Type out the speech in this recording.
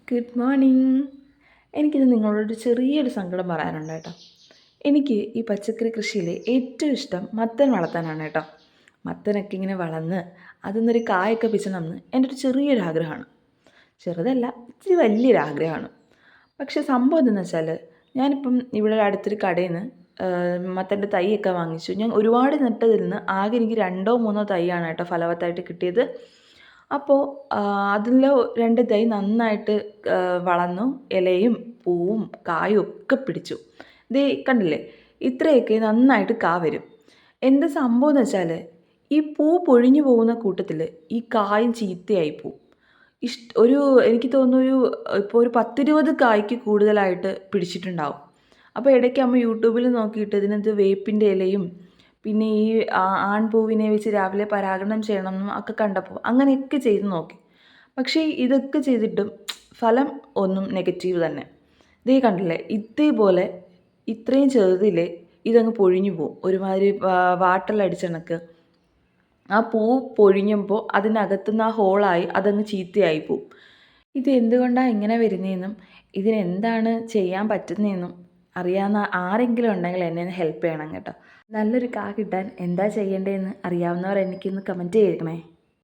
Good morning. എനിക്കിത് നിങ്ങളോടൊരു ചെറിയൊരു സങ്കടം പറയാനുണ്ട് കേട്ടോ. എനിക്ക് ഈ പച്ചക്കറി കൃഷിയിൽ ഏറ്റവും ഇഷ്ടം മത്തൻ വളർത്താനാണ് കേട്ടോ. മത്തനൊക്കെ ഇങ്ങനെ വളർന്ന് അതിൽ നിന്നൊരു കായൊക്കെ പിച്ചണമെന്ന് എൻ്റെ ഒരു ചെറിയൊരു ആഗ്രഹമാണ്. ചെറുതല്ല, ഇച്ചിരി വലിയൊരാഗ്രഹമാണ്. പക്ഷേ സംഭവം എന്തെന്ന് വെച്ചാൽ, ഞാനിപ്പം ഇവിടെ അടുത്തൊരു കടയിൽ നിന്ന് മത്തൻ്റെ തൈയൊക്കെ വാങ്ങിച്ചു. ഞാൻ ഒരുപാട് നട്ടതിൽ നിന്ന് ആകെ എനിക്ക് 2-3 തൈയാണ് കേട്ടോ ഫലവത്തായിട്ട് കിട്ടിയത്. അപ്പോൾ അതിൽ 2 തൈ നന്നായിട്ട് വളർന്നു. ഇലയും പൂവും കായും ഒക്കെ പിടിച്ചു. ദേ കണ്ടില്ലേ, ഇത്രയൊക്കെ നന്നായിട്ട് കാ വരും. എന്താ സംഭവം എന്ന് വെച്ചാൽ, ഈ പൂ പൊഴിഞ്ഞു പോകുന്ന കൂട്ടത്തിൽ ഈ കായും ചീത്തയായി പോവും. എനിക്ക് തോന്നുന്നു ഇപ്പോൾ ഒരു 10-20 കായ്ക്ക് കൂടുതലായിട്ട് പിടിച്ചിട്ടുണ്ടാവും. അപ്പോൾ ഇടയ്ക്ക് അമ്മ യൂട്യൂബിൽ നോക്കിയിട്ട് ഇതിനകത്ത് വേപ്പിൻ്റെ ഇലയും പിന്നെ ഈ ആൺപൂവിനെ വെച്ച് രാവിലെ പരാഗണം ചെയ്യണമെന്നും ഒക്കെ കണ്ടപ്പോൾ അങ്ങനെയൊക്കെ ചെയ്ത് നോക്കി. പക്ഷേ ഇതൊക്കെ ചെയ്തിട്ടും ഫലം ഒന്നും നെഗറ്റീവ് തന്നെ. ഇതേ കണ്ടില്ലേ, ഇതേപോലെ ഇത്രയും ചെറുതിൽ ഇതങ്ങ് പൊഴിഞ്ഞു പോവും. ഒരുമാതിരി വാട്ടലടിച്ചണക്ക് ആ പൂ പൊഴിഞ്ഞപ്പോൾ അതിനകത്തുനിന്ന് ആ ഹോളായി അതങ്ങ് ചീത്തയായി പോവും. ഇത് എന്തുകൊണ്ടാണ് ഇങ്ങനെ വരുന്നതെന്നും ഇതിനെന്താണ് ചെയ്യാൻ പറ്റുന്നതെന്നും അറിയാവുന്ന ആരെങ്കിലും ഉണ്ടെങ്കിൽ എന്നെ ഒന്ന് ഹെൽപ്പ് ചെയ്യണം കേട്ടോ. നല്ലൊരു കാ കിട്ടാൻ എന്താ ചെയ്യേണ്ടതെന്ന് അറിയാവുന്നവർ എനിക്കൊന്ന് കമൻറ്റ് ചെയ്യണേ.